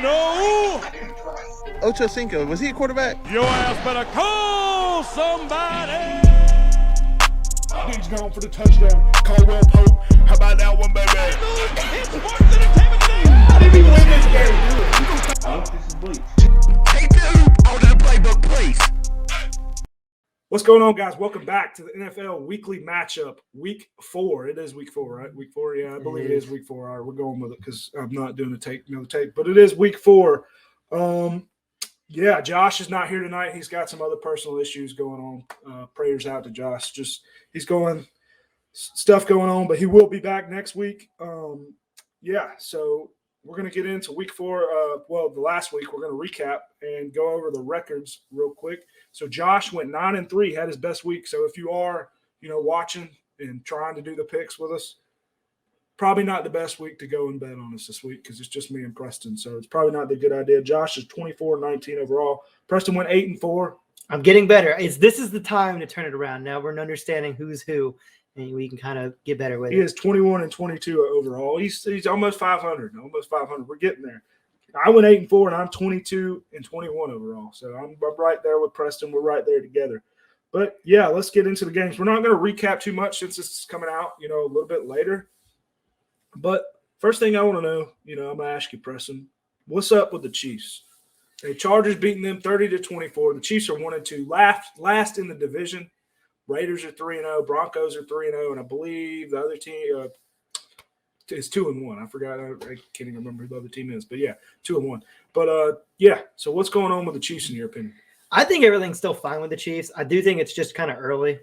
no. Ocho Cinco, was he a quarterback? Your ass better call somebody. He's gone for the touchdown. Caldwell Pope. How about that one, baby? It's worse than entertainment today. How did he win this game? I hope this is bleach. Take the hoop out of the playbook, please. What's going on, guys? Welcome back to the NFL Weekly Matchup, Week 4. It is Week 4, right? Week 4, yeah, I believe it is Week 4. All right, we're going with it because I'm not doing another take, but it is Week 4. Yeah, Josh is not here tonight. He's got some other personal issues going on. Prayers out to Josh. He's stuff going on, but he will be back next week. Yeah, so we're going to get into Week 4. The last week we're going to recap and go over the records real quick. So Josh went 9-3, had his best week. So if you are, watching and trying to do the picks with us, probably not the best week to go and bet on us this week because it's just me and Preston. So it's probably not the good idea. Josh is 24-19 overall. Preston went 8-4. I'm getting better. This is the time to turn it around. Now we're understanding who's who, and we can kind of get better with it. He is 21-22 overall. He's almost 500. Almost 500. We're getting there. I went 8-4, and I'm 22-21 overall. So I'm right there with Preston. We're right there together. But yeah, let's get into the games. We're not going to recap too much since this is coming out, a little bit later. But first thing I want to know, I'm going to ask you, Preston, what's up with the Chiefs? The Chargers beating them 30-24. The Chiefs are 1-2, last in the division. Raiders are 3-0. Broncos are 3-0, and I believe the other team is 2-1. I forgot. I can't even remember who the other team is, but yeah, 2-1. But yeah. So what's going on with the Chiefs in your opinion? I think everything's still fine with the Chiefs. I do think it's just kind of early.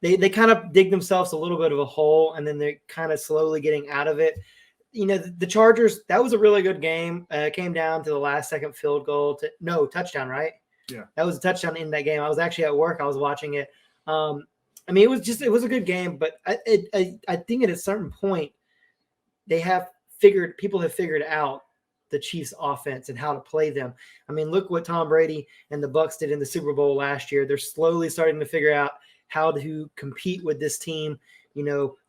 They kind of dig themselves a little bit of a hole, and then they're kind of slowly getting out of it. The Chargers, that was a really good game. It came down to the last second field goal. Touchdown, right? Yeah. That was a touchdown in that game. I was actually at work. I was watching it. It was a good game, but I think at a certain point, people have figured out the Chiefs offense and how to play them. Look what Tom Brady and the Bucs did in the Super Bowl last year. They're slowly starting to figure out how to compete with this team,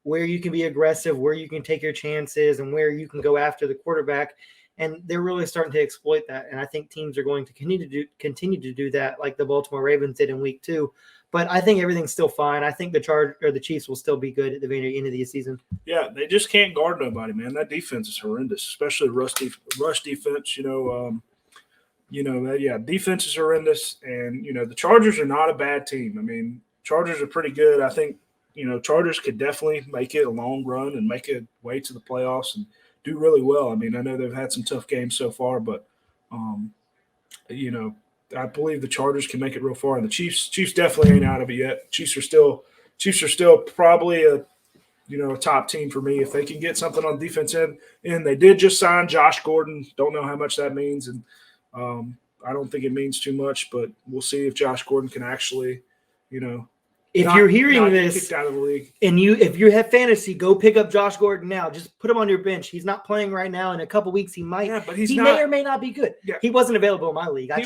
where you can be aggressive, where you can take your chances, and where you can go after the quarterback. And they're really starting to exploit that. And I think teams are going to continue to do that, like the Baltimore Ravens did in Week 2. But I think everything's still fine. I think the Chiefs will still be good at the very end of the season. Yeah, they just can't guard nobody, man. That defense is horrendous, especially rush defense. Defense is horrendous, and the Chargers are not a bad team. Chargers are pretty good. I think Chargers could definitely make it a long run and make it way to the playoffs and do really well. I know they've had some tough games so far, but I believe the Chargers can make it real far, and the Chiefs definitely ain't out of it yet. Chiefs are still probably a top team for me if they can get something on defense end. And they did just sign Josh Gordon. Don't know how much that means, and I don't think it means too much, but we'll see if Josh Gordon can actually, If you're hearing this kicked out of the league. And if you have fantasy, go pick up Josh Gordon now. Just put him on your bench. He's not playing right now. In a couple weeks, he might. Yeah, but he may or may not be good. Yeah. He wasn't available in my league. He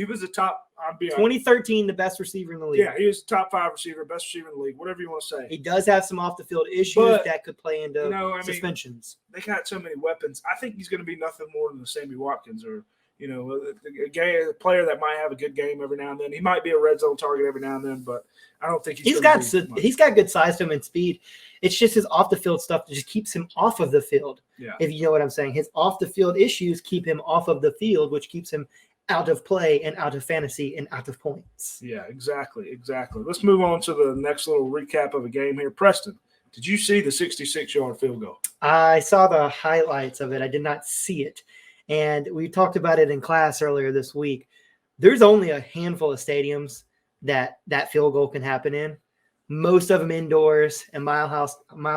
was a top. 2013, the best receiver in the league. Yeah, he was top 5 receiver, best receiver in the league, whatever you want to say. He does have some off the field issues that could play into suspensions. They got so many weapons. I think he's going to be nothing more than the Sammy Watkins or. A player that might have a good game every now and then. He might be a red zone target every now and then, but I don't think he's got good size to him and speed. It's just his off the field stuff that just keeps him off of the field. Yeah. If you know what I'm saying, his off the field issues keep him off of the field, which keeps him out of play and out of fantasy and out of points. Yeah, exactly. Let's move on to the next little recap of a game here. Preston, did you see the 66-yard field goal? I saw the highlights of it. I did not see it. And we talked about it in class earlier this week. There's only a handful of stadiums that field goal can happen in. Most of them indoors and Mile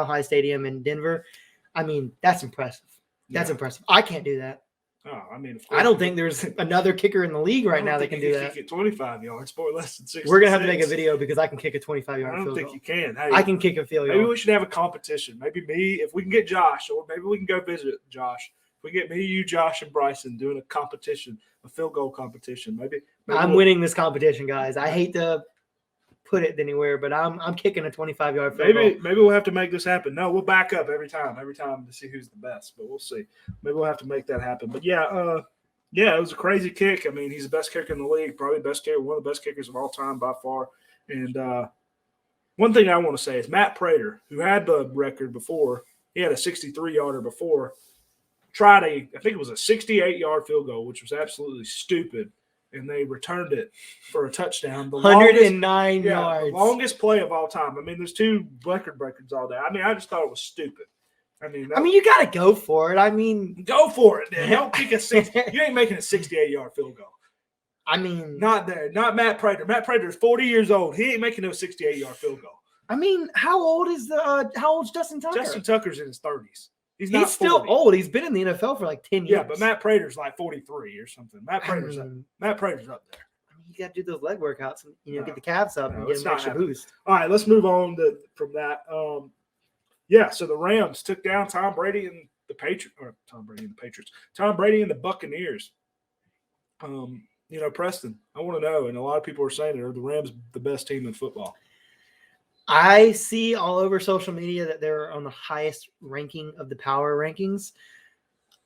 High Stadium in Denver. That's impressive. That's impressive. I can't do that. Oh, of course. I don't think there's another kicker in the league right now that can do that. Kick it 25 yards, boy, less than 66. We're going to have to make a video because I can kick a 25-yard field goal. I don't think you can. Hey, I can kick a field goal. Maybe we should have a competition. Maybe me, if we can get Josh, or maybe we can go visit Josh. If we get me, you, Josh, and Bryson doing a competition, a field goal competition. Maybe I'm winning this competition, guys. I hate to put it anywhere, but I'm kicking a 25-yard field goal. Maybe we'll have to make this happen. No, we'll back up every time to see who's the best, but we'll see. Maybe we'll have to make that happen. But yeah, it was a crazy kick. I mean, he's the best kicker in the league, probably best kicker, one of the best kickers of all time by far. And one thing I want to say is Matt Prater, who had the record before, he had a 63-yarder before, tried I think it was a 68-yard field goal, which was absolutely stupid. And they returned it for a touchdown. 109 yards. The longest play of all time. I mean, there's two records all day. I mean, I just thought it was stupid. I mean, you got to go for it. I mean, go for it, man. Don't kick you ain't making a 68-yard field goal. I mean, not there. Not Matt Prater. Matt Prater is 40 years old. He ain't making no 68-yard field goal. I mean, how old's Justin Tucker? Justin Tucker's in his 30s. He's still old. He's been in the NFL for like 10 years. Yeah, but Matt Prater's like 43 or something. Matt Prater's up there. I mean, you got to do those leg workouts and get the calves up and get an extra boost. All right, let's move on from that. So the Rams took down Tom Brady and the Patriots. Tom Brady and the Buccaneers. Preston, I want to know, and a lot of people are saying it, are the Rams the best team in football? I see all over social media that they're on the highest ranking of the power rankings.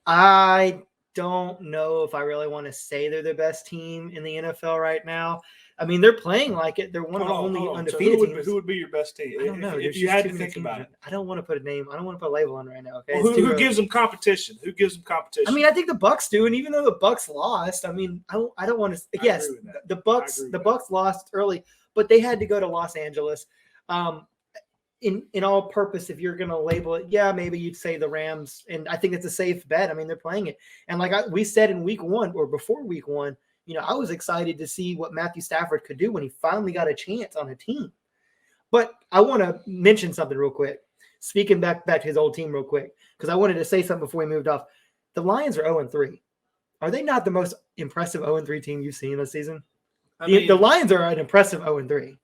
I don't know if I really want to say they're the best team in the NFL right now. I mean, they're playing like it. They're one of the only undefeated teams. Who would be your best team? I don't know. If you had to think about it. I don't want to put a name. I don't want to put a label on right now. Okay. Well, who gives them competition? Who gives them competition? I mean, I think the Bucs do, and even though the Bucs lost, I mean, I don't want to. Yes, the Bucs lost early, but they had to go to Los Angeles. In all purpose, if you're going to label it, yeah, maybe you'd say the Rams, and I think it's a safe bet. I mean, they're playing it, and like we said in week one or before week one, I was excited to see what Matthew Stafford could do when he finally got a chance on a team. But I want to mention something real quick. Speaking back to his old team real quick, because I wanted to say something before we moved off. The Lions are 0-3. Are they not the most impressive 0-3 team you've seen this season? The Lions are an impressive 0-3.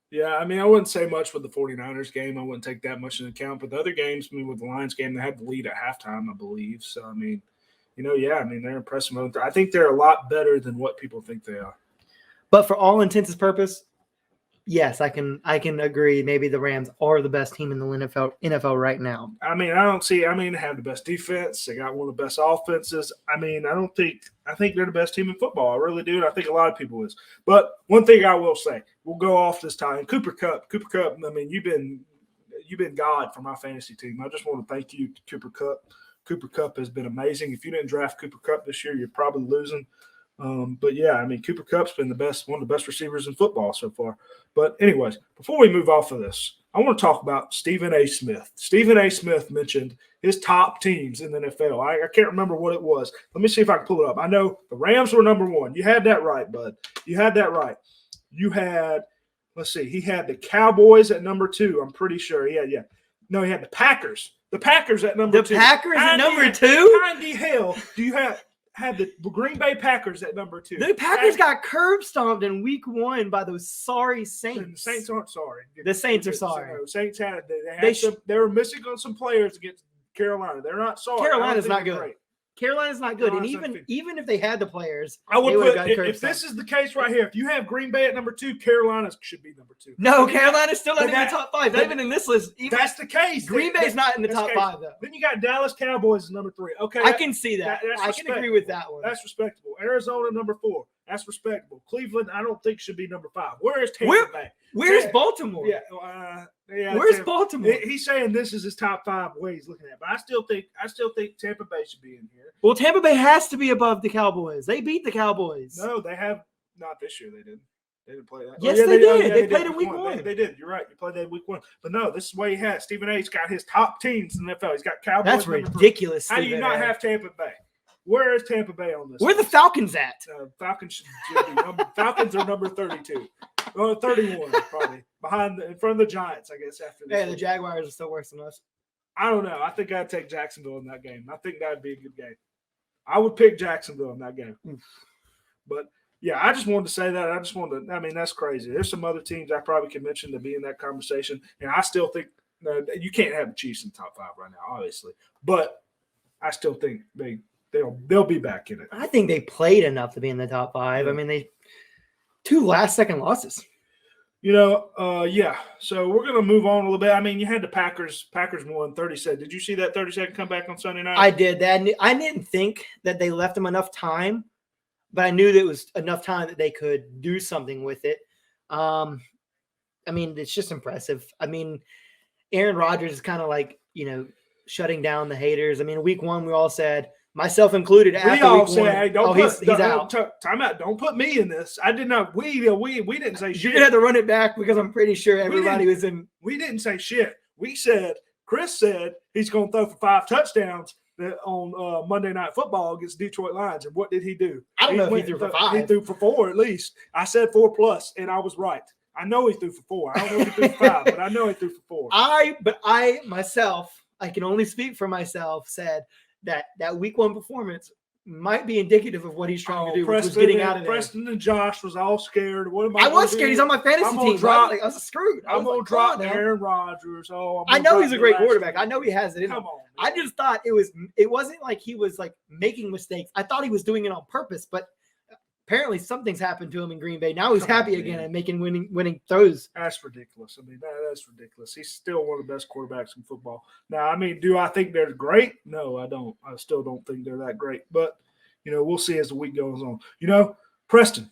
Yeah, I mean, I wouldn't say much with the 49ers game. I wouldn't take that much into account. But the other games, with the Lions game, they had the lead at halftime, I believe. So, I mean, they're impressive. I think they're a lot better than what people think they are. But for all intents and purposes, yes, I can agree. Maybe the Rams are the best team in the NFL right now. I mean, they have the best defense. They got one of the best offenses. I think they're the best team in football. I really do. And I think a lot of people is. But one thing I will say, we'll go off this time. Cooper Kupp, I mean, you've been God for my fantasy team. I just want to thank you, Cooper Kupp. Cooper Kupp has been amazing. If you didn't draft Cooper Kupp this year, you're probably losing. But yeah, I mean, Cooper Kupp's been one of the best receivers in football so far. But anyways, before we move off of this, I want to talk about Stephen A. Smith. Stephen A. Smith mentioned his top teams in the NFL. I can't remember what it was. Let me see if I can pull it up. I know the Rams were number one. You had that right, bud. You had that right. You had, let's see, he had the Cowboys at number 2, I'm pretty sure. Yeah. No, he had the Packers. The Packers at number 2. The Packers at number 2? How in the hell do you had the Green Bay Packers at number 2? The Packers got curb stomped in week 1 by those sorry Saints. The Saints aren't sorry. The Saints are sorry. The Saints they were missing on some players against Carolina. They're not sorry. Carolina's not good. Great. Carolina's not good. And even if they had the players, I would put if this is the case right here, if you have Green Bay at number 2, Carolina should be number 2. No, Carolina's still not in the top 5. Not even in this list. That's the case. Green Bay's not in the top 5 though. Then you got Dallas Cowboys at number 3. Okay, I can see that. I can agree with that one. That's respectable. Arizona number 4. That's respectable. Cleveland, I don't think should be number 5. Where is Tampa Bay? Where's Baltimore? Yeah, where's Baltimore? He's saying this is his top 5 way he's looking at, but I still think Tampa Bay should be in here. Well, Tampa Bay has to be above the Cowboys. They beat the Cowboys. No, they have not this year. They didn't. They didn't play that. Yes, they did. They played in week 1. They did. You're right. You played that in week 1. But no, this is what he has. Stephen A's got his top teams in the NFL. He's got Cowboys. That's ridiculous. How do you not have Tampa Bay? Where is Tampa Bay on this? Where are the Falcons at? Falcons should be Falcons are number 32. 31 probably in front of the Giants, I guess. After this, the Jaguars are still worse than us. I don't know. I think I'd take Jacksonville in that game. I think that'd be a good game. I would pick Jacksonville in that game. But yeah, I just wanted to say that. I mean, that's crazy. There's some other teams I probably could mention to be in that conversation, and I still think you can't have the Chiefs in the top 5 right now, obviously. But I still think they'll be back in it. I think they played enough to be in the top 5. I mean, 2 last-second losses. Yeah. So we're gonna move on a little bit. I mean, you had the Packers. Packers won 30-second. Did you see that 30-second comeback on Sunday night? I did that. I didn't think that they left them enough time, but I knew that it was enough time that they could do something with it. I mean, it's just impressive. I mean, Aaron Rodgers is kind of like, shutting down the haters. I mean, week one, we all said, myself included, We all said, hey, he's out. Time out. Don't put me in this. I did not. We didn't say shit. You did have to run it back because I'm pretty sure everybody was in. We didn't say shit. We said, Chris said he's going to throw for 5 touchdowns on Monday Night Football against Detroit Lions. And what did he do? I don't know if he threw for 5. He threw for 4 at least. I said 4+, and I was right. I know he threw for 4. I don't know if he threw for 5, but I know he threw for 4. I myself, I can only speak for myself, said that week one performance might be indicative of what he's trying to do, which was getting out of there. Preston and Josh was all scared. What am I was scared. He's on my fantasy team. I was screwed. I'm going to drop Aaron Rodgers. I know he's a great quarterback. I know he has it in him. Come on, I just thought it wasn't like he was like making mistakes. I thought he was doing it on purpose, but apparently something's happened to him in Green Bay. Now he's happy again and making winning throws. That's ridiculous. I mean, that's ridiculous. He's still one of the best quarterbacks in football. Now, I mean, do I think they're great? No, I don't. I still don't think they're that great. But, we'll see as the week goes on. Preston,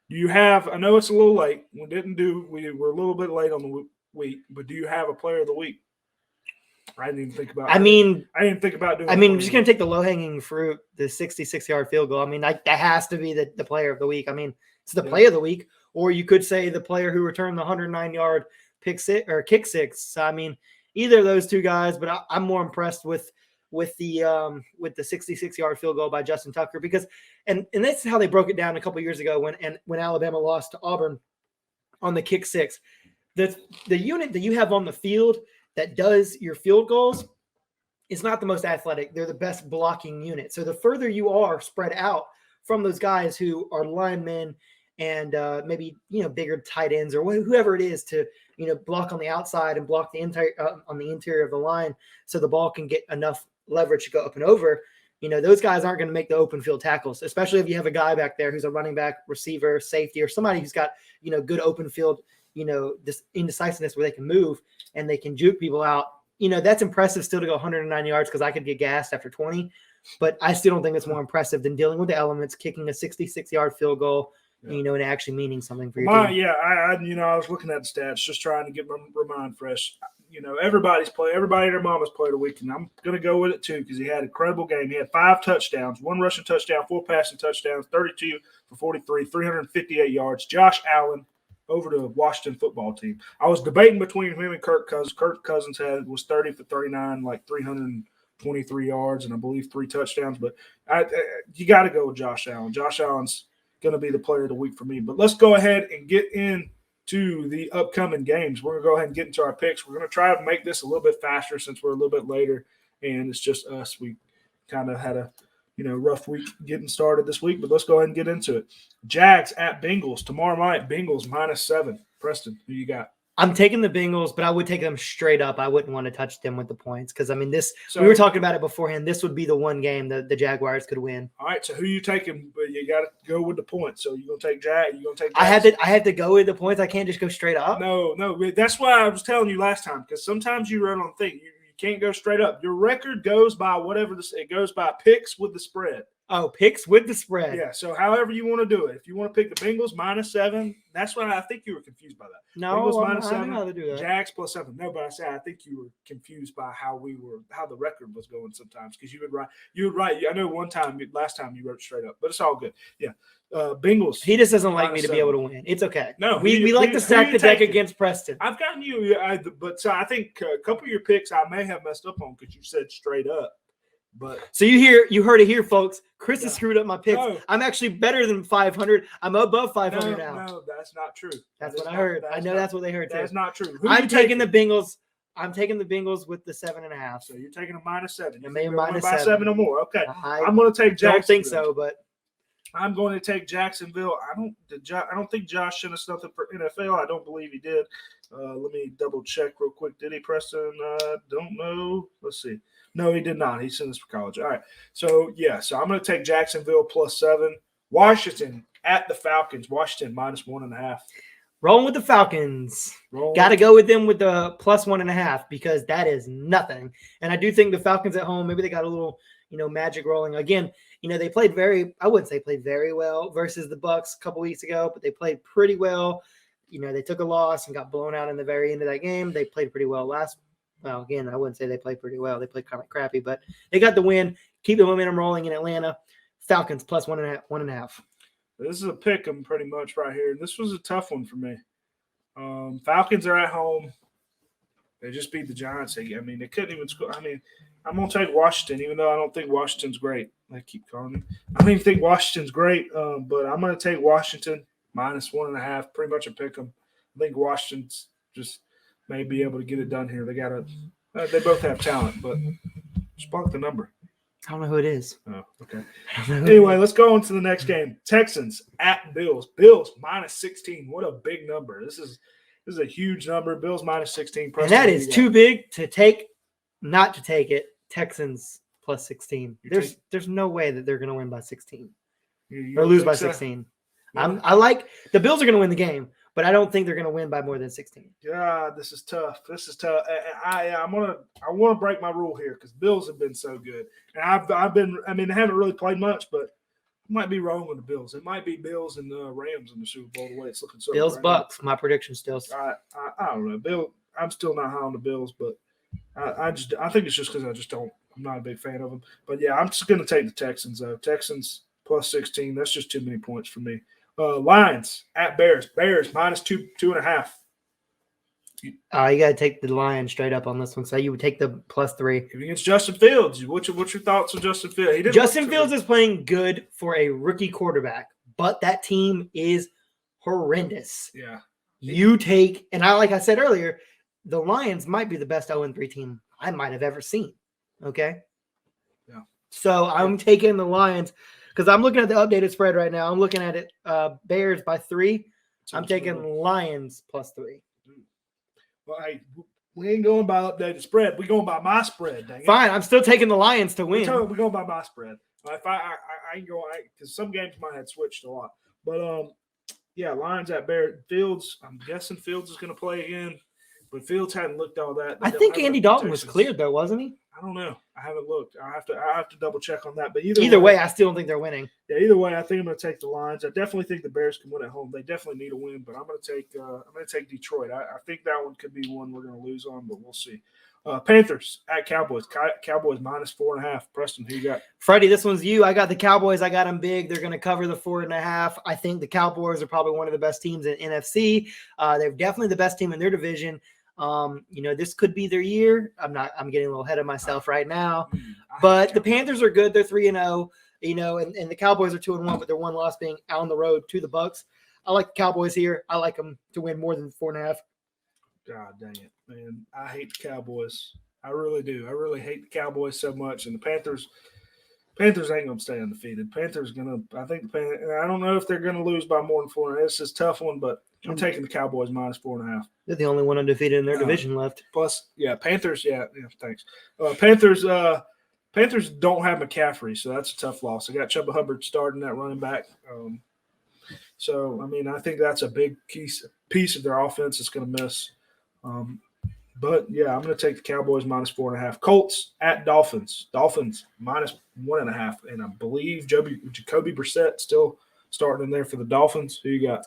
do you have – I know it's a little late. We were a little bit late on the week, but do you have a player of the week? I didn't even think about. I didn't think about doing. I'm just gonna take the low hanging fruit, the 66-yard field goal. I mean, that has to be the player of the week. I mean, it's the play of the week, or you could say the player who returned the 109-yard kick six. So, I mean, either of those two guys. But I'm more impressed with the 66-yard field goal by Justin Tucker because, and that's how they broke it down a couple years ago when Alabama lost to Auburn on the kick six. The unit that you have on the field that does your field goals is not the most athletic. They're the best blocking unit. So the further you are spread out from those guys who are linemen and maybe, bigger tight ends or whoever it is to, block on the outside and block the entire on the interior of the line so the ball can get enough leverage to go up and over. Those guys aren't going to make the open field tackles, especially if you have a guy back there who's a running back, receiver, safety, or somebody who's got, good open field, this indecisiveness where they can move and they can juke people out. That's impressive still to go 109 yards because I could get gassed after 20, but I still don't think it's more impressive than dealing with the elements, kicking a 66-yard field goal, and actually meaning something for your team. Yeah, I was looking at the stats, just trying to get my mind fresh. Everybody and their mama's played a week, and I'm going to go with it too because he had an incredible game. He had 5 touchdowns, 1 rushing touchdown, 4 passing touchdowns, 32 for 43, 358 yards. Josh Allen over to Washington football team. I was debating between him and Kirk Cousins. Kirk Cousins was 30 for 39, like 323 yards, and I believe 3 touchdowns. But you got to go with Josh Allen. Josh Allen's going to be the player of the week for me. But let's go ahead and get into the upcoming games. We're going to go ahead and get into our picks. We're going to try to make this a little bit faster since we're a little bit later, and it's just us. We kind of had a rough week getting started this week, but let's go ahead and get into it. Jags at Bengals tomorrow night. Bengals -7. Preston, who you got? I'm taking the Bengals, but I would take them straight up. I wouldn't want to touch them with the points because, I mean, we were talking about it beforehand. This would be the one game that the Jaguars could win. All right, so who you taking? But you got to go with the points. So you're going to take Jag? You're going to take Jags? I had to go with the points. I can't just go straight up. No. That's why I was telling you last time because sometimes you run on thing. You can't go straight up. Your record goes by it goes by picks with the spread. Oh, picks with the spread. Yeah, so however you want to do it. If you want to pick the Bengals -7, that's why I think you were confused by that. No, Bengals I don't know how to do that. Jags +7. No, but I think you were confused by how the record was going sometimes because you would write. I know last time you wrote straight up, but it's all good. Yeah. Bengals. He just doesn't like me to be able to win. It's okay. No, we like to stack the deck against Preston. I've gotten you, but so I think a couple of your picks I may have messed up on because you said straight up. But so you heard it here, folks. Chris has screwed up my picks. No. I'm actually better than 500. I'm above 500 now. No, that's not true. That's what I heard. I know that's what they heard too. That's not true. I'm taking the Bengals. I'm taking the Bengals with the 7.5. So you're taking a -7. You may by 7 or more. Okay. I'm going to take Jacksonville. Don't think so, but I'm going to take Jacksonville. I don't think Josh should have something for NFL. I don't believe he did. Let me double check real quick. Did he, Preston? Don't know. Let's see. No, he did not. He sent us for college. All right. So I'm going to take Jacksonville +7. Washington at the Falcons. Washington -1.5. Rolling with the Falcons. Got to go with them with the +1.5 because that is nothing. And I do think the Falcons at home, maybe they got a little, magic rolling. Again, they played I wouldn't say played very well versus the Bucs a couple weeks ago, but they played pretty well. They took a loss and got blown out in the very end of that game. They played pretty well well, again, I wouldn't say they played pretty well. They played kind of crappy, but they got the win. Keep the momentum rolling in Atlanta. Falcons +1.5. This is a pick 'em pretty much right here. This was a tough one for me. Falcons are at home. They just beat the Giants. They couldn't even score. I'm going to take Washington, even though I don't think Washington's great. I keep calling me. I don't even think Washington's great, but I'm going to take Washington -1.5. Pretty much a pick 'em. I think Washington's just may be able to get it done here. They both have talent, but just block the number. I don't know who it is. Oh, okay. Anyway, let's go on to the next game. Texans at Bills. Bills -16. What a big number. This is a huge number. Bills -16. And that is too big to take, not to take it. Texans +16. There's no way that they're going to win by 16 or lose by 16. Yeah. I like the Bills are going to win the game, but I don't think they're going to win by more than 16. God, this is tough. I want to break my rule here because Bills have been so good, and I've been. They haven't really played much, but I might be wrong with the Bills. It might be Bills and Rams in the Super Bowl the way it's looking. So Bills right Bucks. My prediction still. I don't know. I'm still not high on the Bills, but I think it's just because I'm not a big fan of them. But yeah, I'm just going to take the Texans though. Texans +16. That's just too many points for me. Lions at Bears. Bears -2.5. You got to take the Lions straight up on this one. So you would take the +3 against Justin Fields. What's your thoughts on Justin Fields? Justin Fields is playing good for a rookie quarterback, but that team is horrendous. Yeah. And like I said earlier, the Lions might be the best 0-3 team I might have ever seen. Okay. Yeah. So I'm taking the Lions. Because I'm looking at the updated spread right now. I'm looking at it Bears by 3. I'm taking Lions +3. Well, hey, we ain't going by updated spread. We're going by my spread. Dang it. Fine. I'm still taking the Lions to win. We're going by my spread. If I ain't going because some games might have switched a lot. But, yeah, Lions at Bears. Fields, I'm guessing Fields is going to play again. But Fields hadn't looked all that. I think Andy Dalton was cleared, though, wasn't he? I don't know. I haven't looked. I have to double check on that. But either way, I still don't think they're winning. Yeah, either way, I think I'm going to take the Lions. I definitely think the Bears can win at home. They definitely need a win, but I'm going to take Detroit. I think that one could be one we're going to lose on, but we'll see. Panthers at Cowboys. Cowboys -4.5. Preston, who you got? Freddie, this one's you. I got the Cowboys. I got them big. They're going to cover the 4.5. I think the Cowboys are probably one of the best teams in NFC. They're definitely the best team in their division. This could be their year. I'm getting a little ahead of myself right now, but the Panthers are good. They're 3-0, and the Cowboys are 2-1, but their one loss being out on the road to the Bucs. I like the Cowboys here. I like them to win more than 4.5. God dang it, man. I hate the Cowboys. I really do. I really hate the Cowboys so much. And the Panthers ain't going to stay undefeated. I don't know if they're going to lose by more than 4. It's just a tough one, but I'm taking the Cowboys -4.5. They're the only one undefeated in their division left. Plus, yeah, Panthers. Yeah, thanks. Panthers don't have McCaffrey, so that's a tough loss. They got Chuba Hubbard starting that running back. I think that's a big piece of their offense that's going to miss. But, yeah, I'm going to take the Cowboys -4.5. Colts at Dolphins. Dolphins -1.5. And I believe Jacoby Brissett still starting in there for the Dolphins. Who you got?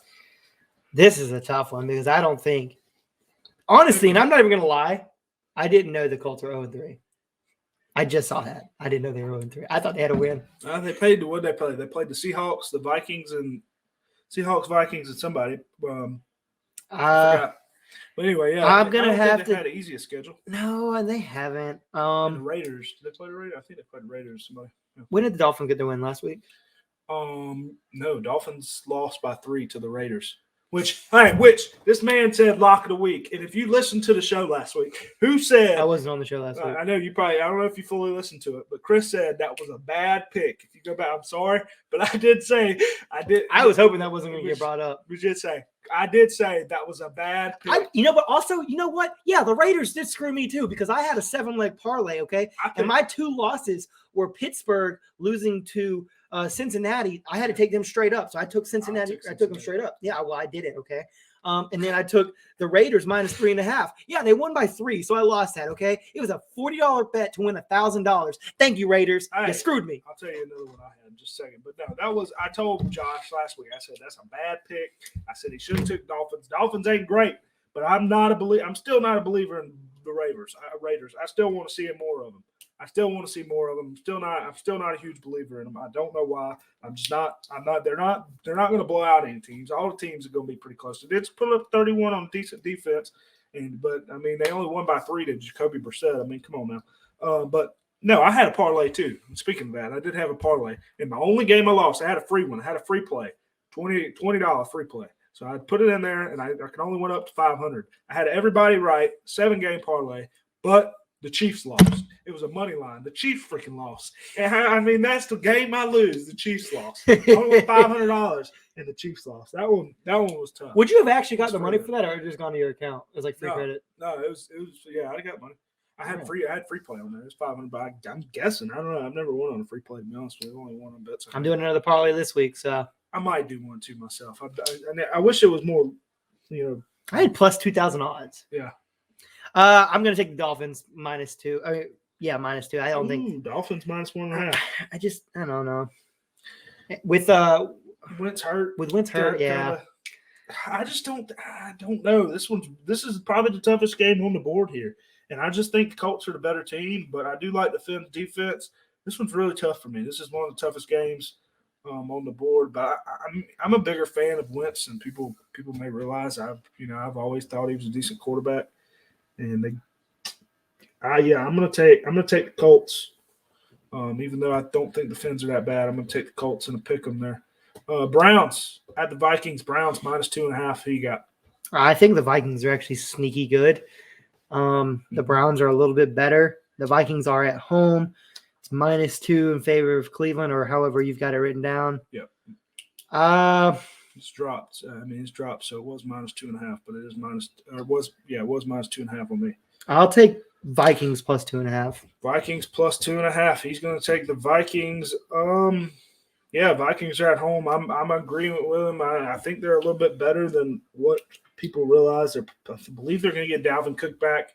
This is a tough one because I don't think – honestly, and I'm not even going to lie, I didn't know the Colts were 0-3. I just saw that. I didn't know they were 0-3. I thought they had a win. They played – what did they play? They played the Seahawks, the Vikings, and somebody. I forgot. But anyway, yeah. I'm going to have to – had an easiest schedule. No, and they haven't. And the Raiders. Did they play the Raiders? I think they played the Raiders. Somebody. Yeah. When did the Dolphins get the win last week? No, Dolphins lost by 3 to the Raiders. Which this man said lock of the week. And if you listened to the show last week, who said – I wasn't on the show last week. I know you probably – I don't know if you fully listened to it, but Chris said that was a bad pick. If you go back, I'm sorry, but I did say – I was hoping that wasn't going to get brought up. I did say that was a bad pick. But also, you know what? Yeah, the Raiders did screw me too because I had a 7-leg parlay, okay? And my 2 losses were Pittsburgh losing to Cincinnati. I had to take them straight up. So I took Cincinnati. I took them straight up. Yeah, well, I did it, okay? And then I took the Raiders minus 3.5. Yeah, they won by 3, so I lost that. Okay, it was a $40 bet to win $1,000. Thank you, Raiders. Hey, you screwed me. I'll tell you another one I had in just a second. But no, that was I told Josh last week. I said that's a bad pick. I said he should have took Dolphins. Dolphins ain't great, but I'm still not a believer in the Raiders. I still want to see more of them. I'm still not a huge believer in them. I don't know why. I'm not. They're not going to blow out any teams. All the teams are going to be pretty close. They did put up 31 on decent defense, but I mean they only won by 3 to Jacoby Brissett. I mean, come on now. But no, I had a parlay too. Speaking of that, I did have a parlay. In my only game I lost, I had a free one. I had a free play, $20 free play. So I put it in there, and I can only went up to 500. I had everybody right, 7-game parlay, but the Chiefs lost. It was a money line. The Chiefs freaking lost. And I mean, that's the game I lose. The Chiefs lost. I only won $500, and the Chiefs lost. That one was tough. Would you have actually got the money for that, or just gone to your account? It was like free credit. No, it was. Yeah, I got money. I had free play on there. It was $500. But I'm guessing. I don't know. I've never won on a free play. To be honest with you, I only won on bets. I'm doing another parlay this week, so I might do one too myself. I wish it was more. I had plus 2,000 odds. Yeah. I'm going to take the Dolphins minus 2. I mean, yeah, minus 2. I don't think Dolphins minus 1.5. I don't know. With Wentz hurt. With Wentz hurt, yeah. I don't know. This is probably the toughest game on the board here. And I just think the Colts are the better team, but I do like the Fins defense. This one's really tough for me. This is one of the toughest games on the board, but I'm a bigger fan of Wentz than people may realize. I've always thought he was a decent quarterback, and I'm gonna take the Colts. Even though I don't think the Fins are that bad, I'm gonna take the Colts and pick them there. Browns at the Vikings. Browns minus 2.5. Who you got? I think the Vikings are actually sneaky good. The Browns are a little bit better. The Vikings are at home. It's minus 2 in favor of Cleveland, or however you've got it written down. Yep. It's dropped. It's dropped. So it was minus 2.5, but it is minus. Or it was minus 2.5 on me. I'll take Vikings plus 2.5. Vikings plus 2.5. He's going to take the Vikings. Vikings are at home. I'm in agreement with him. I think they're a little bit better than what people realize. I believe they're going to get Dalvin Cook back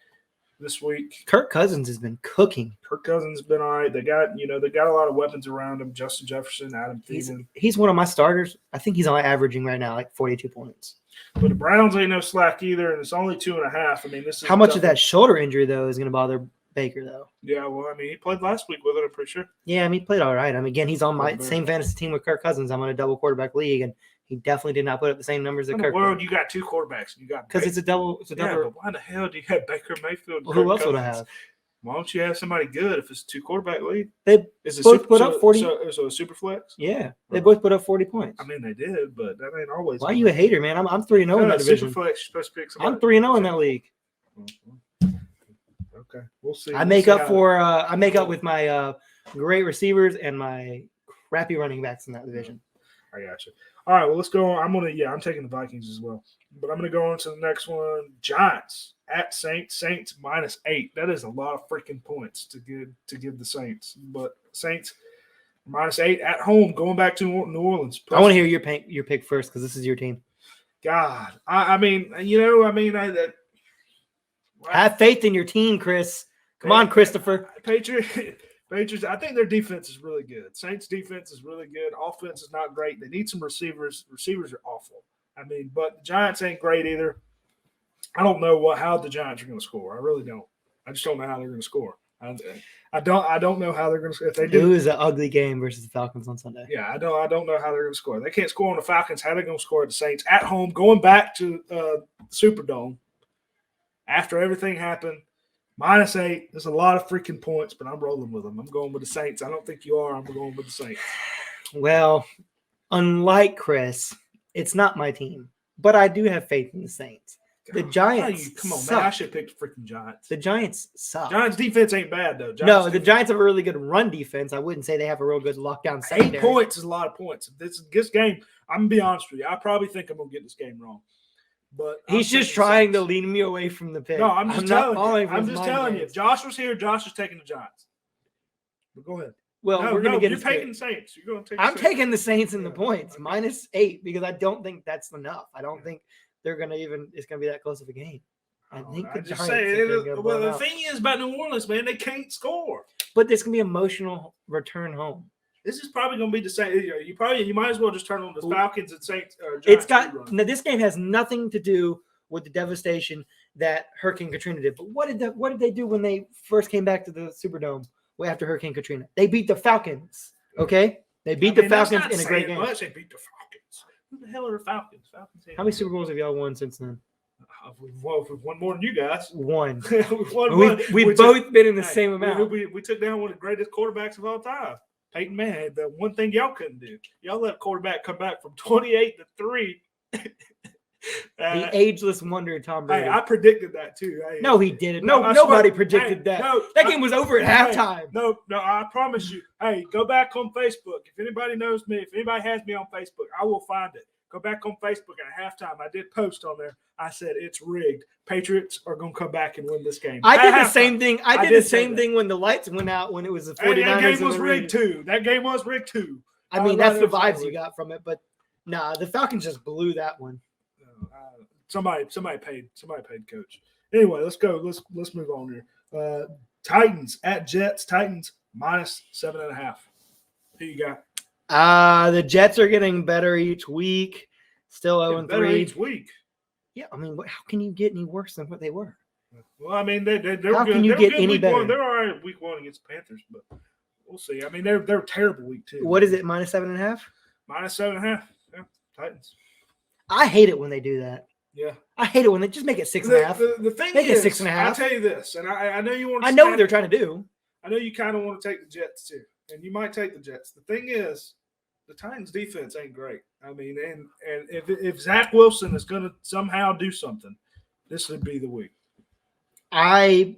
this week. Kirk Cousins has been cooking. Kirk Cousins has been all right. They got a lot of weapons around him. Justin Jefferson, Adam Thielen. He's one of my starters. I think he's only averaging right now like 42 points. But the Browns ain't no slack either, and it's only 2.5. I mean, this is how much of that shoulder injury though is going to bother Baker though? Yeah, well, I mean, he played last week with it. I'm pretty sure. Yeah, he played all right. Again, he's on my same fantasy team with Kirk Cousins. I'm on a double quarterback league, and he definitely did not put up the same numbers that Kirk. In the world, you got 2 quarterbacks. You got because it's a double. Yeah, but why the hell do you have Baker Mayfield? Well, who else would I have? Why don't you have somebody good if it's a 2 quarterback league? They both put up 40. So a super flex? Yeah, they both put up 40 points. I mean, they did, but that ain't always. Why are you a hater, man? I'm 3-0 in that division. Super flex, you're supposed to pick somebody. I'm 3-0 in that league. Okay, we'll see. I make up with my great receivers and my crappy running backs in that division. I got you. All right, well, let's go on. I'm taking the Vikings as well. But I'm going to go on to the next one. Giants at Saints. Saints minus 8. That is a lot of freaking points to give the Saints. But Saints minus 8 at home, going back to New Orleans. I want to hear your pick first because this is your team. God, have faith in your team, Chris. Come on, Christopher. Patriots, I think their defense is really good. Saints defense is really good. Offense is not great. They need some receivers. Receivers are awful. But the Giants ain't great either. I don't know how the Giants are going to score. I really don't. I just don't know how they're going to score. I don't know how they're going to score. If they do, it was an ugly game versus the Falcons on Sunday. Yeah, I don't know how they're going to score. They can't score on the Falcons. How are they going to score at the Saints at home, going back to Superdome after everything happened? Minus 8. There's a lot of freaking points, but I'm rolling with them. I'm going with the Saints. I don't think you are. I'm going with the Saints. Well, unlike Chris, it's not my team, but I do have faith in the Saints. The Giants come on, suck. man. I should pick the freaking Giants. The Giants suck. Giants defense ain't bad, though. The Giants have a really good run defense. I wouldn't say they have a real good lockdown secondary. 8 points is a lot of points. This game, I'm going to be honest with you. I probably think I'm going to get this game wrong. But he's just trying to lead me away from the pick. No, I'm just telling you. If Josh was here, Josh is taking the Giants. But go ahead. Well, we're going to get. You're taking the Saints. You're going to take. I'm taking the Saints in the points minus 8 because I don't think that's enough. I don't think they're going to it's going to be that close of a game. I think the just Giants say, are gonna blow well, them the out. thing is about New Orleans, man, they can't score. But this can be emotional return home. This is probably going to be the same. You might as well just turn on the Falcons and Saints. It's Giants got rerun. now. This game has nothing to do with the devastation that Hurricane Katrina did. But what did they do when they first came back to the Superdome after Hurricane Katrina? They beat the Falcons. Okay, they beat the Falcons in a great game. Much. They beat the Falcons. Who the hell are the Falcons? How many Super Bowls have y'all won since then? We've won more than you guys. One. We've won one. We've both been in the same amount. We took down one of the greatest quarterbacks of all time. Peyton Manning. The one thing y'all couldn't do. Y'all let a quarterback come back from 28-3. The ageless wonder, Tom Brady. Hey, I predicted that too. No, he didn't. Nobody predicted that. That game was over at halftime. No, I promise you. Hey, go back on Facebook. If anybody knows me, if anybody has me on Facebook, I will find it. Go back on Facebook at halftime. I did post on there. I said it's rigged. Patriots are going to come back and win this game. I did the same thing. I did the same thing when the lights went out when it was the 49ers. That game was rigged too. That game was rigged too. I mean, that's the vibes you got from it. But nah, the Falcons just blew that one. Somebody paid coach. Anyway, let's go. Let's move on here. Titans at Jets. Titans -7.5. Who you got? The Jets are getting better each week. Still 0-3 each week. Yeah, I mean, how can you get any worse than what they were? Well, I mean, they're how good. can you get any better? They're all right week 1 against the Panthers, but we'll see. I mean, they're terrible week 2. What is it? -7.5? -7.5. Yeah, Titans. I hate it when they do that. Yeah, I hate it when they just make it 6.5. The thing Make is, it 6.5. I'll tell you this, and I know you want. I know what they're trying to do. I know you kind of want to take the Jets too, and you might take the Jets. The thing is, the Titans' defense ain't great. I mean, and if Zach Wilson is going to somehow do something, this would be the week. I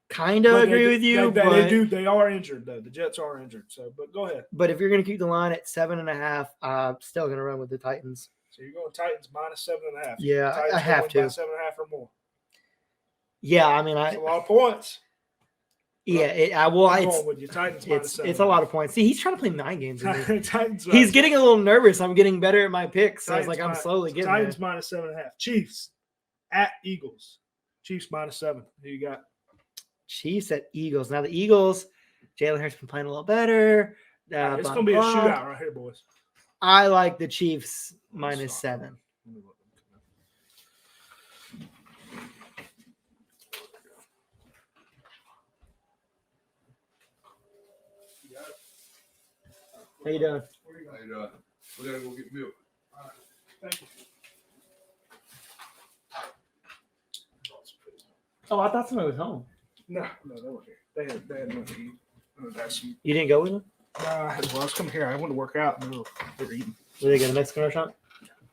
kind of agree with you. They are injured though. The Jets are injured. So, but go ahead. But if you're going to keep the line at 7.5, I'm still going to run with the Titans. So you're going Titans -7.5. Yeah, Titans I have to. 7.5 or more. Yeah, I mean, That's a lot of points. Yeah, I'm going with you. Titans -7. It's a lot of points. See, he's trying to play 9 games. Titans. He's getting a little nervous. I'm getting better at my picks. So Titans, I'm slowly getting Titans there. -7.5. Chiefs at Eagles. Chiefs -7. Who you got? Chiefs at Eagles. Now the Eagles, Jalen Hurts been playing a little better. It's going to be a shootout right here, boys. I like the Chiefs -7. How you doing? We gotta go get milk. Thank you. Oh, I thought somebody was home. No, they weren't here. They had nothing to eat. You didn't go with them? Well, I was coming here. I went to work out and they were eating. Were they got a Mexican restaurant?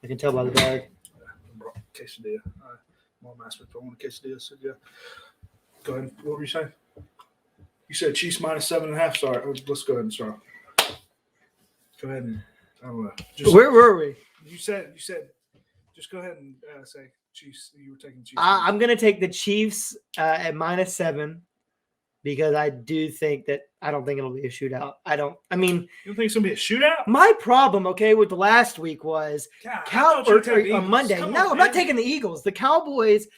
I can tell by the bag. I brought a quesadilla. Mom asked me if I want a quesadilla. So yeah. Go ahead. What were you saying? You said Chiefs -7.5. Sorry. Let's go ahead and start. Go ahead and I don't know. Where were we? You said. Just go ahead and say Chiefs. You were taking Chiefs. I'm going to take the Chiefs at -7 because I do think that I don't think it'll be a shootout. You don't think it's going to be a shootout? My problem, with the last week was on Monday. Come No, on, I'm man. not taking the Eagles. The Cowboys,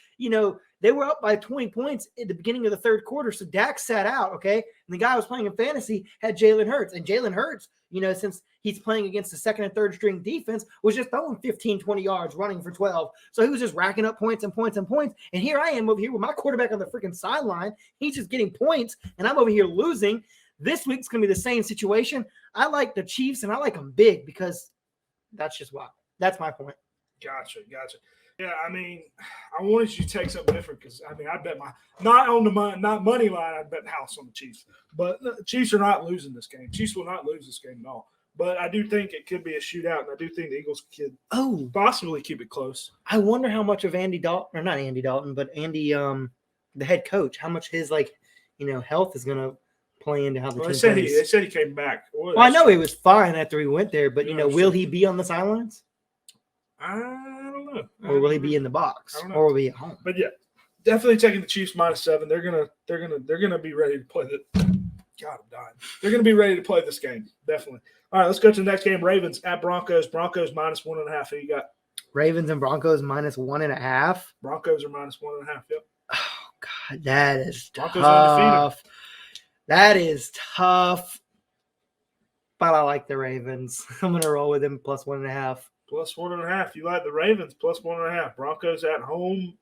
they were up by 20 points at the beginning of the third quarter. So Dak sat out, and the guy I was playing in fantasy had Jalen Hurts. And Jalen Hurts, since he's playing against the second and third string defense, was just throwing 15, 20 yards, running for 12. So he was just racking up points and points and points. And here I am over here with my quarterback on the freaking sideline. He's just getting points, and I'm over here losing. This week's going to be the same situation. I like the Chiefs, and I like them big because that's just why. That's my point. Gotcha. Yeah, I wanted you to take something different because I bet not money line. I bet the house on the Chiefs, but the Chiefs are not losing this game. Chiefs will not lose this game at all. But I do think it could be a shootout, and I do think the Eagles could possibly keep it close. I wonder how much of Andy Dalton, or not Andy Dalton, but Andy, the head coach, how much his health is going to play into how the team plays. They said he came back. Well, I know he was fine after he went there, but will he be on the sidelines? I don't know. Or will he be in the box? Or will he be at home? But yeah, definitely taking the Chiefs -7. They're gonna be ready to play the. God, I'm dying. They're gonna be ready to play this game. Definitely. All right, let's go to the next game. Ravens at Broncos. Broncos -1.5. Who you got? Ravens and Broncos -1.5. Broncos are -1.5. Yep. Oh God, that is Broncos undefeated. tough. That is tough. But I like the Ravens. I'm gonna roll with them +1.5. +1.5. You like the Ravens +1.5. Broncos at home.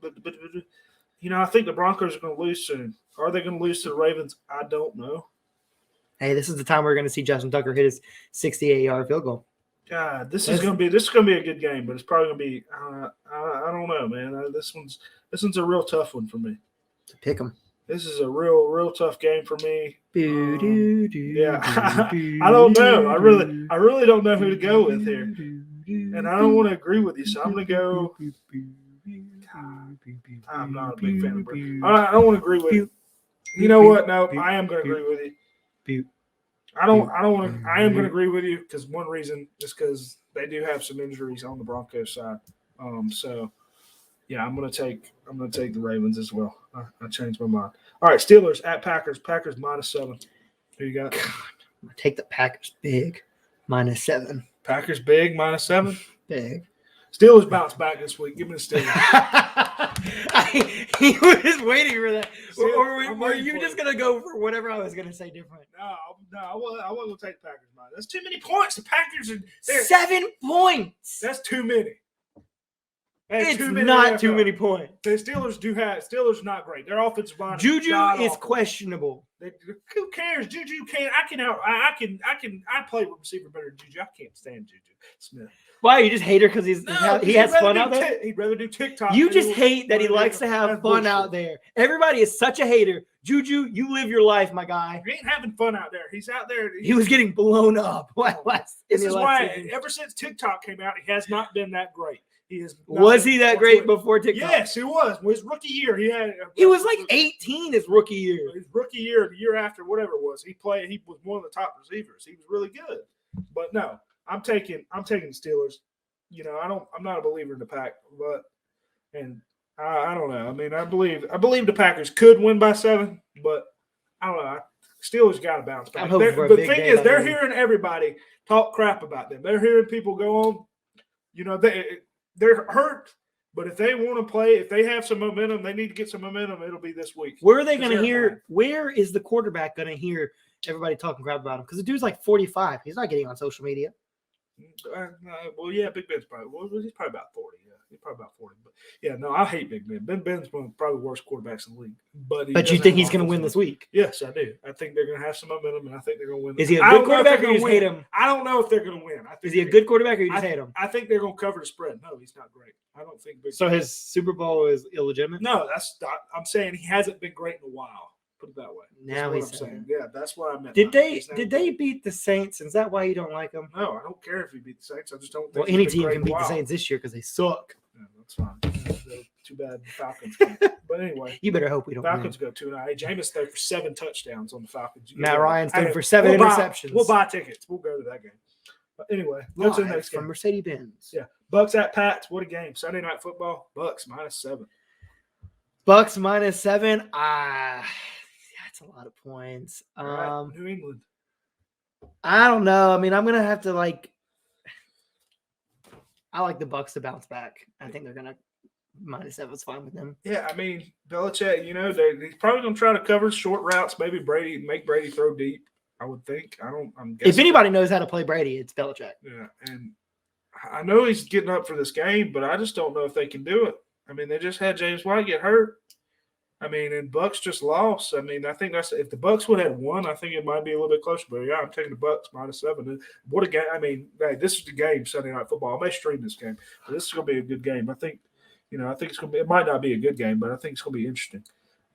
I think the Broncos are going to lose soon. Are they going to lose to the Ravens? I don't know. Hey, this is the time we're going to see Justin Tucker hit his 68-yard field goal. God, this is going to be a good game, but it's probably going to be. I don't know, man. This one's a real tough one for me. Pick them. This is a real tough game for me. Yeah, I don't know. I really don't know who to go with here, and I don't want to agree with you, so I'm going to go. I'm not a big fan of Brady. I don't want to agree with you. You know what? No, I am going to agree with you. I don't want to. I am going to agree with you because one reason is because they do have some injuries on the Broncos side. So yeah, I'm going to take the Ravens as well. I changed my mind. All right, Steelers at Packers. Packers -7. Who you got? I'm gonna take the Packers big -7. Packers big -7. Big. Steelers bounce back this week. Give me the Steelers. He was waiting for that. I'm Or were waiting you for just it. going to go for whatever I was going to say different? No, I wasn't going to take the Packers. Man. That's too many points. The Packers are there. 7 points. That's too many. That's It's too many not NFL. too many points. The Steelers not great. Their offensive line. Juju is awful. questionable. Who cares? Juju can't. I play receiver better than Juju. I can't stand Juju Smith. Why? You just hate her because he has fun out there? He'd rather do TikTok. You just hate that he likes to have fun out there. Everybody is such a hater. Juju, you live your life, my guy. He ain't having fun out there. He's out there. He was getting blown up. This is why ever since TikTok came out, he has not been that great. Was he that great before TikTok? Yes, he was. His rookie year, he was like 18 his rookie year. His rookie year, the year after, whatever it was, he was one of the top receivers. He was really good. But no, I'm taking the Steelers. I'm not a believer in the Pack, and I don't know. I mean, I believe the Packers could win by 7, but I don't know. Steelers got to bounce back. The thing is, they're hearing everybody talk crap about them. They're hearing people go on. They're hurt, but if they want to play, if they have some momentum, they need to get some momentum. It'll be this week. Where are they going to hear? Where is the quarterback going to hear everybody talking crap about him? Because the dude's like 45. He's not getting on social media. Well, yeah, Big Ben's probably. Well, he's probably about 40. Yeah, he's probably about 40. But yeah, no, I hate Big Ben. Ben's one of probably the worst quarterbacks in the league. But you think he's going to win this week? Yes, I do. I think they're going to have some momentum, and I think they're going to win. Is he a good quarterback or you just hate him? I don't know if they're going to win. Is he a good quarterback or you just hate him? I think they're going to cover the spread. No, he's not great. I don't think Big So his Super Bowl is illegitimate? No, I'm saying he hasn't been great in a while. Put it that way. Now that's he's what I'm saying. Yeah, that's what I meant. Did they beat the Saints? Is that why you don't like them? No, I don't care if he beat the Saints. I just don't think. Well, any team can beat the Saints this year because they suck. Yeah, that's fine. Too bad the Falcons can't. But anyway, you better hope we don't. Falcons go 2-9. Jameis threw for 7 touchdowns on the Falcons. Matt Ryan's threw for 7 interceptions. We'll buy tickets. We'll go to that game. But anyway, go to the next game. From Mercedes-Benz. Yeah, Bucks at Pats. What a game! Sunday Night Football. Bucks -7. Bucks -7. That's a lot of points. New England. I don't know. I mean, I'm gonna have to I like the Bucks to bounce back. I think they're gonna -7 is fine with them. Yeah, I mean, Belichick. He's probably gonna try to cover short routes. Maybe make Brady throw deep. I would think. I'm guessing. If anybody knows how to play Brady, it's Belichick. Yeah, and I know he's getting up for this game, but I just don't know if they can do it. I mean, they just had James White get hurt. I mean, and Bucks just lost. I mean, I think if the Bucks would have won, I think it might be a little bit closer. But yeah, I'm taking the Bucks -7. What a game! I mean, hey, this is the game, Sunday Night Football. I may stream this game, but this is going to be a good game. I think, I think it's going to be. It might not be a good game, but I think it's going to be interesting.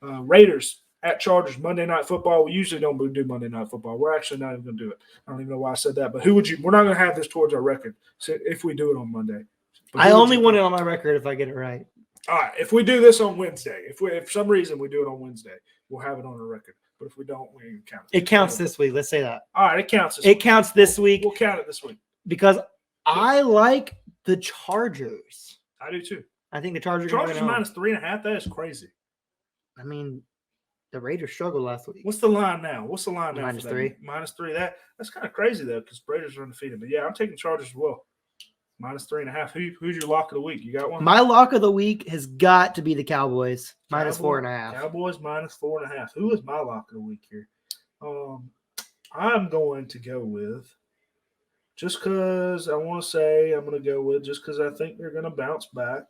Raiders at Chargers, Monday Night Football. We usually don't do Monday Night Football. We're actually not even going to do it. I don't even know why I said that. But who would you? We're not going to have this towards our record. So if we do it on Monday, I only want it on my record if I get it right. All right, if we do this on Wednesday, if for some reason we do it on Wednesday, we'll have it on the record. But if we don't, we ain't count it. It counts this week. Let's say that. All right, it counts this week. It counts this week. We'll count it this week. Because I like the Chargers. I do too. I think the Chargers are -3.5. That is crazy. I mean, the Raiders struggled last week. What's the line now? -3. -3. That's kind of crazy, though, because Raiders are undefeated. But, yeah, I'm taking Chargers as well. -3.5. Who's your lock of the week? You got one? My lock of the week has got to be the Cowboys, -4.5. Cowboys -4.5. Who is my lock of the week here? I'm going to go with, just because I want to say I'm going to go with, just because I think they're going to bounce back.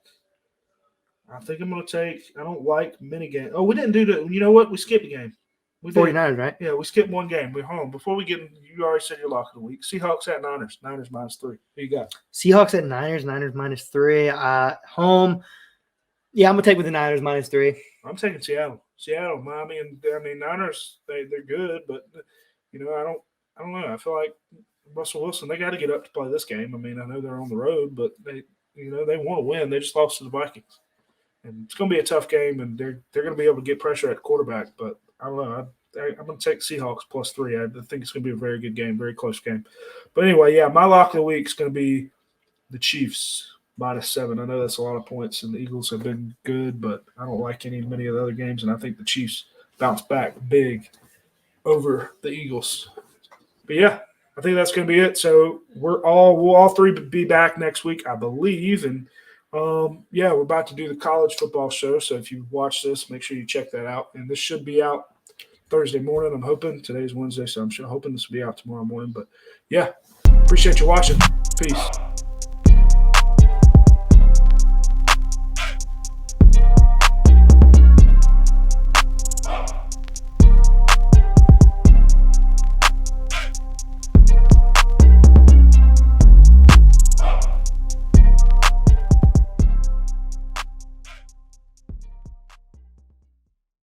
I think I'm going to take, I don't like mini game. Oh, we didn't do the, you know what? We skipped a game. We did. 49ers, right? Yeah, we skipped one game. We're home. Before we get in, you already said your lock of the week. Seahawks at Niners. Niners -3. Who you got? Seahawks at Niners. Niners -3. Home. Yeah, I'm gonna take with the Niners -3. I'm taking Seattle. Seattle, Miami, and Niners. They're good, but I don't know. I feel like Russell Wilson. They got to get up to play this game. I mean, I know they're on the road, but they want to win. They just lost to the Vikings, and it's going to be a tough game. And they're going to be able to get pressure at quarterback, but I don't know. I'm going to take Seahawks +3. I think it's going to be a very good game, very close game. But anyway, yeah, my lock of the week is going to be the Chiefs -7. I know that's a lot of points, and the Eagles have been good, but I don't like many of the other games, and I think the Chiefs bounce back big over the Eagles. But yeah, I think that's going to be it. So we'll all three be back next week, I believe, and we're about to do the college football show. So if you watch this, make sure you check that out, and this should be out Thursday morning. I'm hoping today's Wednesday, so I'm hoping this will be out tomorrow morning. But yeah, appreciate you watching. Peace.